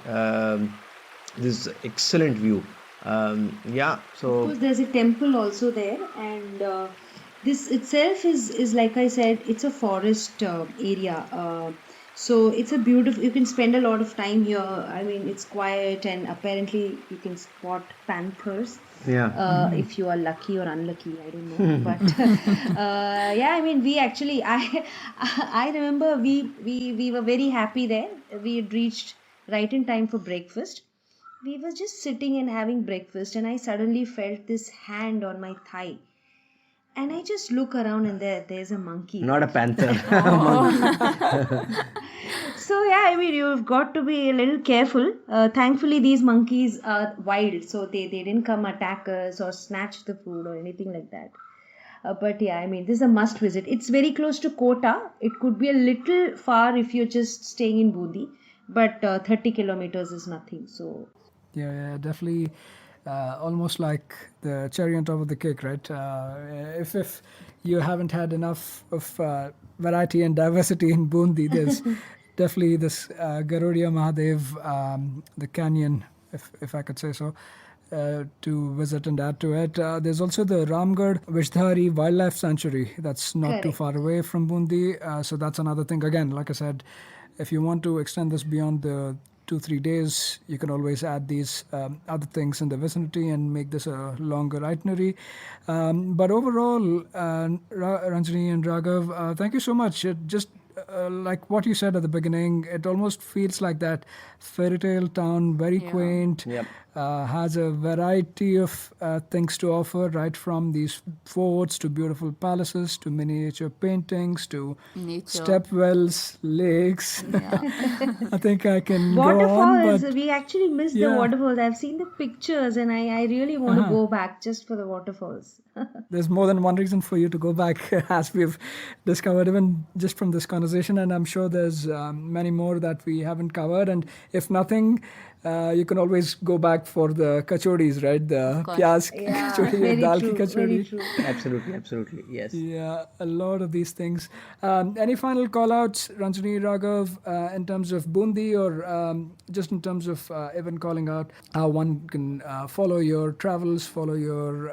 this excellent view. Yeah, Of so course, there's a temple also there, and this itself is like I said, it's a forest area. So it's a beautiful. You can spend a lot of time here. I mean, it's quiet, and apparently you can spot panthers. yeah. If you are lucky or unlucky, I don't know. But yeah, I mean, we actually, I remember we were very happy there. We had reached right in time for breakfast. We were just sitting and having breakfast, and I suddenly felt this hand on my thigh. And I just look around, and there's a monkey Not a there. panther, a monkey. So yeah, I mean, you've got to be a little careful. Thankfully, these monkeys are wild, so they didn't come attack us or snatch the food or anything like that. But yeah, I mean, this is a must visit. It's very close to Kota. It could be a little far if you're just staying in Bundi, but 30 kilometers is nothing. So Yeah, definitely. Almost like the cherry on top of the cake, right? If you haven't had enough of variety and diversity in Bundi, there's definitely this Garudia Mahadev, the canyon, if I could say so, to visit and add to it. There's also the Ramgarh Vishdhari Wildlife Sanctuary that's not too correct. far away from Bundi. So that's another thing. Again, like I said, if you want to extend this beyond the 2-3 days, you can always add these other things in the vicinity and make this a longer itinerary. But overall, Ranjani and Raghav, thank you so much. It just like what you said at the beginning, it almost feels like that fairy tale town, very Yeah. quaint, Yep. has a variety of things to offer, right from these forts to beautiful palaces to miniature paintings to Nature. stepwells, lakes. Yeah. I think I can go on, Waterfalls, but we actually missed the yeah. waterfalls. I've seen the pictures, and I really want to go back just for the waterfalls. There's more than one reason for you to go back, as we've discovered even just from this conversation, and I'm sure there's many more that we haven't covered. And if nothing, you can always go back for the kachoris, right? The course. pyaz Yeah, kachori, very dal true, ki very kachori. true. Absolutely, yes. Yeah, a lot of these things. Any final call outs, Ranjani, Raghav, in terms of Bundi or just in terms of even calling out how one can follow your travels, follow your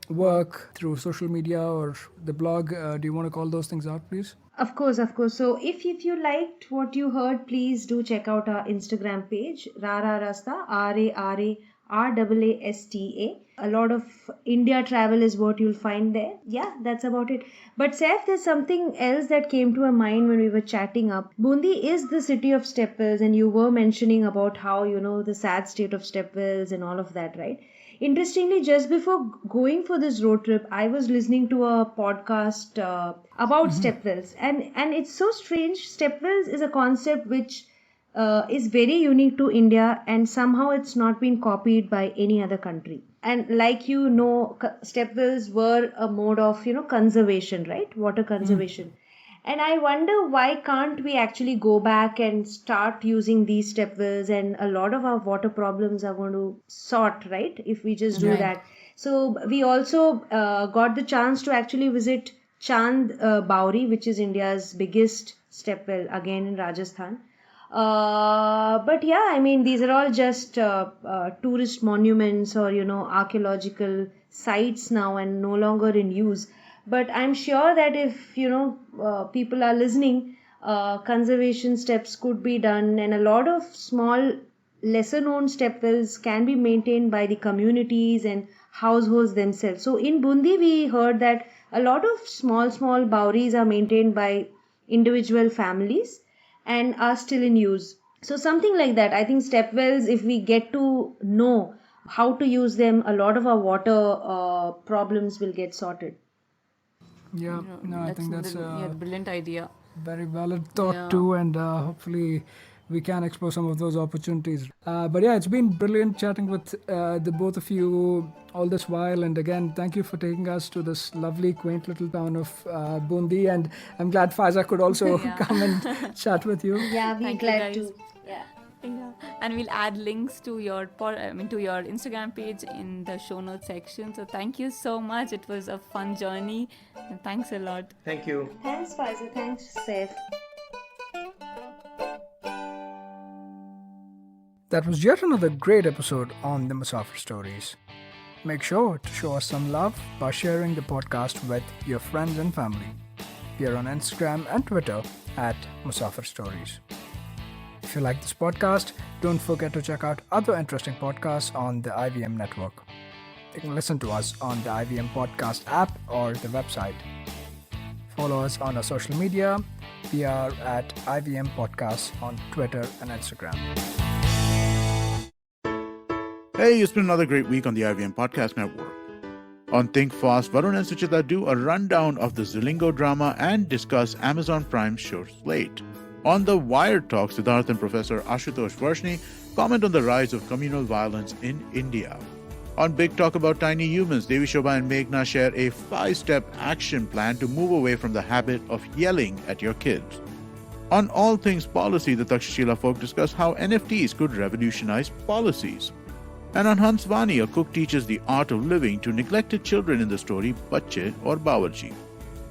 work through social media or the blog? Do you want to call those things out, please? Of course, of course. So if you liked what you heard, please do check out our Instagram page, rararaasta, rararaasta. A lot of India travel is what you'll find there. Yeah, that's about it. But Saif, there's something else that came to our mind when we were chatting up. Bundi is the city of stepwells, and you were mentioning about how, the sad state of stepwells and all of that, right? Interestingly, just before going for this road trip, I was listening to a podcast about stepwells, and it's so strange. Stepwells is a concept which is very unique to India, and somehow it's not been copied by any other country. And like stepwells were a mode of conservation, right? Water conservation. And I wonder why can't we actually go back and start using these stepwells, and a lot of our water problems are going to sort, right? If we just do Right. that. So we also got the chance to actually visit Chand Bauri, which is India's biggest stepwell, again in Rajasthan. But yeah, I mean, these are all just tourist monuments or archaeological sites now and no longer in use. But I'm sure that if people are listening, conservation steps could be done, and a lot of small, lesser known stepwells can be maintained by the communities and households themselves. So in Bundi, we heard that a lot of small bauris are maintained by individual families and are still in use. So something like that. I think stepwells, if we get to know how to use them, a lot of our water problems will get sorted. Yeah, no, I think that's yeah, a brilliant idea. very valid thought Yeah. too, and hopefully we can explore some of those opportunities. But yeah, it's been brilliant chatting with the both of you all this while. And again, thank you for taking us to this lovely, quaint little town of Bundi. And I'm glad Faiza could also come and chat with you. Yeah, we're Thank you, glad guys. to. Yeah. Yeah. And we'll add links to your to your Instagram page in the show notes section. So thank you so much. It was a fun journey. And thanks a lot. Thank you. Thanks, Faiza. Thanks, Saif. That was yet another great episode on the Musafir Stories. Make sure to show us some love by sharing the podcast with your friends and family. We are on Instagram and Twitter at Musafir Stories. If you like this podcast, don't forget to check out other interesting podcasts on the IVM network. You can listen to us on the IVM podcast app or the website. Follow us on our social media. We are at IVM Podcasts on Twitter and Instagram. Hey, it's been another great week on the IVM Podcast Network. On Think Fast, Varun and Suchita do a rundown of the Zilingo drama and discuss Amazon Prime's show slate. On The Wire Talk, Siddharth and Professor Ashutosh Varshni comment on the rise of communal violence in India. On Big Talk About Tiny Humans, Devi Shobha and Meghna share a 5-step action plan to move away from the habit of yelling at your kids. On All Things Policy, the Takshashila folk discuss how NFTs could revolutionize policies. And on Hansvani, a cook teaches the art of living to neglected children in the story Bacche or Bawarchi.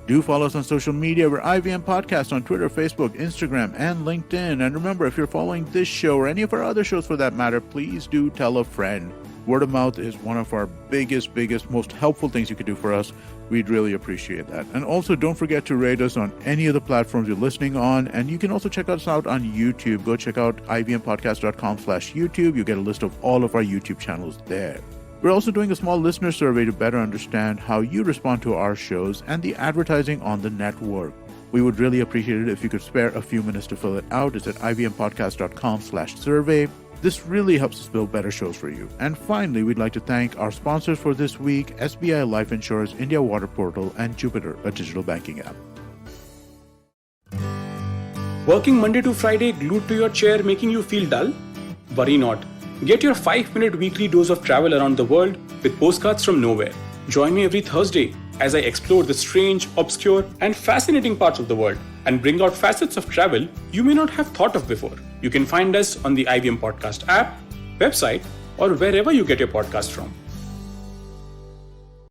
Do follow us on social media. We're IVM Podcast on Twitter, Facebook, Instagram, and LinkedIn. And remember, if you're following this show or any of our other shows for that matter, please do tell a friend. Word of mouth is one of our biggest, most helpful things you could do for us. We'd really appreciate that. And also, don't forget to rate us on any of the platforms you're listening on. And you can also check us out on YouTube. Go check out ivmpodcast.com/YouTube. You get a list of all of our YouTube channels there. We're also doing a small listener survey to better understand how you respond to our shows and the advertising on the network. We would really appreciate it if you could spare a few minutes to fill it out. It's at ivmpodcast.com/survey. This really helps us build better shows for you. And finally, we'd like to thank our sponsors for this week, SBI Life Insurance, India Water Portal, and Jupiter, a digital banking app. Working Monday to Friday glued to your chair making you feel dull? Worry not. Get your 5-minute weekly dose of travel around the world with postcards from nowhere. Join me every Thursday as I explore the strange, obscure, and fascinating parts of the world and bring out facets of travel you may not have thought of before. You can find us on the IVM Podcast app, website, or wherever you get your podcast from.